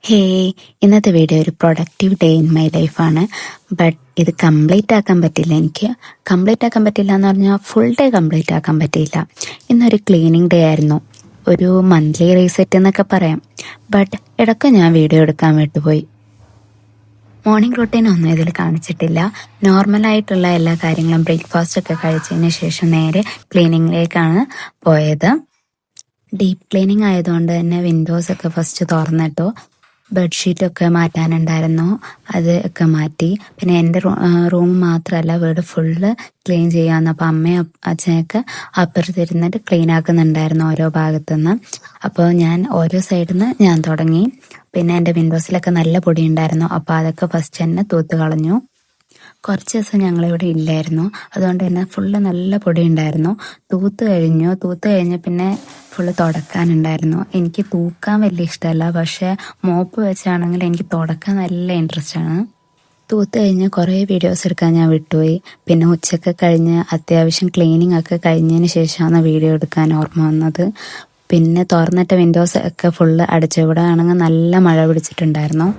Hey, ഇന്നത്തെ video ഒരു productive day in my ലൈഫാണ്. ബട്ട് ഇത് കംപ്ലീറ്റ് ആക്കാൻ പറ്റില്ല. എനിക്ക് കംപ്ലീറ്റ് ആക്കാൻ പറ്റില്ല എന്ന് പറഞ്ഞാൽ ഫുൾ ഡേ കംപ്ലീറ്റ് ആക്കാൻ പറ്റിയില്ല. ഇന്നൊരു ക്ലീനിങ് ഡേ ആയിരുന്നു, ഒരു മന്ത്ലി റീസെറ്റ് എന്നൊക്കെ പറയാം. ബട്ട് ഇടയ്ക്ക് ഞാൻ വീഡിയോ എടുക്കാൻ വിട്ടുപോയി. മോർണിംഗ് റൂട്ടീൻ ഒന്നും ഇതിൽ കാണിച്ചിട്ടില്ല. നോർമലായിട്ടുള്ള എല്ലാ കാര്യങ്ങളും ബ്രേക്ക്ഫാസ്റ്റ് ഒക്കെ കഴിച്ചതിന് ശേഷം നേരെ ക്ലീനിങ്ങിലേക്കാണ് പോയത്. ഡീപ്പ് ക്ലീനിങ് ആയതുകൊണ്ട് തന്നെ വിൻഡോസ് ഒക്കെ ഫസ്റ്റ് തുറന്നിട്ടു. ബെഡ്ഷീറ്റൊക്കെ മാറ്റാനുണ്ടായിരുന്നു, അത് ഒക്കെ മാറ്റി. പിന്നെ എൻ്റെ റൂം മാത്രമല്ല, വീട് ഫുള്ള് ക്ലീൻ ചെയ്യാമെന്ന്. അപ്പോൾ അമ്മയും അച്ഛനൊക്കെ അപ്പുറത്തിരുന്നിട്ട് ക്ലീൻ ആക്കുന്നുണ്ടായിരുന്നു ഓരോ ഭാഗത്തുനിന്ന്. അപ്പോൾ ഞാൻ ഓരോ സൈഡിൽ നിന്ന് ഞാൻ തുടങ്ങി. പിന്നെ എൻ്റെ വിൻഡോസിലൊക്കെ നല്ല പൊടി ഉണ്ടായിരുന്നു, അപ്പോൾ അതൊക്കെ ഫസ്റ്റ് തന്നെ തൂത്ത് കളഞ്ഞു. കുറച്ച് ദിവസം ഞങ്ങളിവിടെ ഇല്ലായിരുന്നു, അതുകൊണ്ട് തന്നെ ഫുള്ള് നല്ല പൊടി ഉണ്ടായിരുന്നു. തൂത്ത് കഴിഞ്ഞ് പിന്നെ ഫുള്ള് തുടക്കാനുണ്ടായിരുന്നു. എനിക്ക് തൂക്കാൻ വലിയ ഇഷ്ടമല്ല, പക്ഷെ മോപ്പ് വെച്ചാണെങ്കിൽ എനിക്ക് തുടക്കാൻ നല്ല ഇൻട്രസ്റ്റ് ആണ്. തൂത്ത് കഴിഞ്ഞ് കുറേ വീഡിയോസ് എടുക്കാൻ ഞാൻ വിട്ടുപോയി. പിന്നെ ഉച്ചയൊക്കെ കഴിഞ്ഞ് അത്യാവശ്യം ക്ലീനിങ് ഒക്കെ കഴിഞ്ഞതിന് ശേഷമാണ് വീഡിയോ എടുക്കാൻ ഓർമ്മ വന്നത്. പിന്നെ തുറന്നിട്ട വിൻഡോസ് ഒക്കെ ഫുള്ള് അടച്ചു. ഇവിടെ ആണെങ്കിൽ നല്ല മഴ പിടിച്ചിട്ടുണ്ടായിരുന്നു.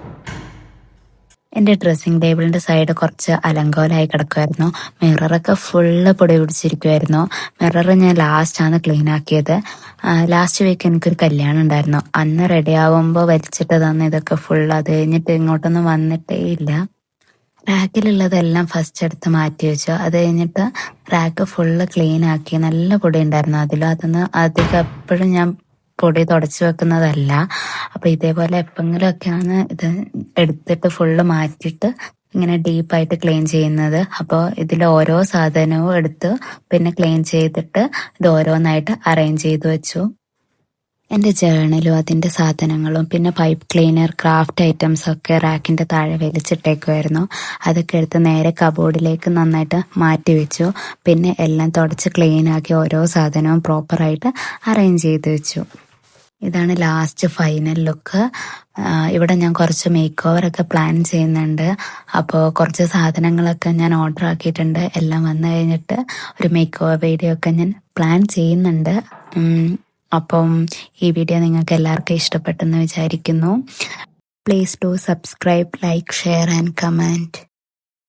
എൻ്റെ ഡ്രസ്സിങ് ടേബിളിൻ്റെ സൈഡ് കുറച്ച് അലങ്കോലമായി കിടക്കുമായിരുന്നു. മിററൊക്കെ ഫുള്ള് പൊടി പിടിച്ചിരിക്കുമായിരുന്നു. മിറർ ഞാൻ ലാസ്റ്റാണ് ക്ലീൻ ആക്കിയത്. ലാസ്റ്റ് വീക്ക് എനിക്കൊരു കല്യാണം ഉണ്ടായിരുന്നു. അന്ന് റെഡി ആവുമ്പോൾ വലിച്ചിട്ട് തന്ന ഇതൊക്കെ ഫുള്ള്. അത് കഴിഞ്ഞിട്ട് ഇങ്ങോട്ടൊന്നും വന്നിട്ടേ ഇല്ല. റാക്കിലുള്ളതെല്ലാം ഫസ്റ്റ് എടുത്ത് മാറ്റി വെച്ചു. അത് കഴിഞ്ഞിട്ട് റാക്ക് ഫുള്ള് ക്ലീൻ ആക്കി. നല്ല പൊടി ഉണ്ടായിരുന്നു അതിലും. അധികം എപ്പോഴും ഞാൻ പൊടി തുടച്ചു വെക്കുന്നതല്ല. അപ്പൊ ഇതേപോലെ എപ്പോഴെങ്കിലുമൊക്കെയാണ് ഇത് എടുത്തിട്ട് ഫുള്ള് മാറ്റിയിട്ട് ഇങ്ങനെ ഡീപ്പായിട്ട് ക്ലീൻ ചെയ്യുന്നത്. അപ്പോൾ ഇതിൽ ഓരോ സാധനവും എടുത്ത് പിന്നെ ക്ലീൻ ചെയ്തിട്ട് ഇത് ഓരോന്നായിട്ട് അറേഞ്ച് ചെയ്ത് വെച്ചു. എൻ്റെ ജേർണലും അതിൻ്റെ സാധനങ്ങളും പിന്നെ പൈപ്പ് ക്ലീനർ, ക്രാഫ്റ്റ് ഐറ്റംസ് ഒക്കെ റാക്കിൻ്റെ താഴെ വലിച്ചിട്ടേക്കുമായിരുന്നു. അതൊക്കെ എടുത്ത് നേരെ കബോർഡിലേക്ക് നന്നായിട്ട് മാറ്റി വെച്ചു. പിന്നെ എല്ലാം തുടച്ച് ക്ലീൻ ആക്കി ഓരോ സാധനവും പ്രോപ്പറായിട്ട് അറേഞ്ച് ചെയ്ത് വെച്ചു. ഇതാണ് ലാസ്റ്റ് ഫൈനൽ ലുക്ക്. ഇവിടെ ഞാൻ കുറച്ച് മേക്ക് ഓവറൊക്കെ പ്ലാൻ ചെയ്യുന്നുണ്ട്. അപ്പോൾ കുറച്ച് സാധനങ്ങളൊക്കെ ഞാൻ ഓർഡർ ആക്കിയിട്ടുണ്ട്. എല്ലാം വന്നു കഴിഞ്ഞിട്ട് ഒരു മേക്ക് ഓവർ വീഡിയോ ഒക്കെ ഞാൻ പ്ലാൻ ചെയ്യുന്നുണ്ട്. അപ്പം ഈ വീഡിയോ നിങ്ങൾക്ക് എല്ലാവർക്കും ഇഷ്ടപ്പെട്ടെന്ന് വിചാരിക്കുന്നു. Please do subscribe, like, share and comment.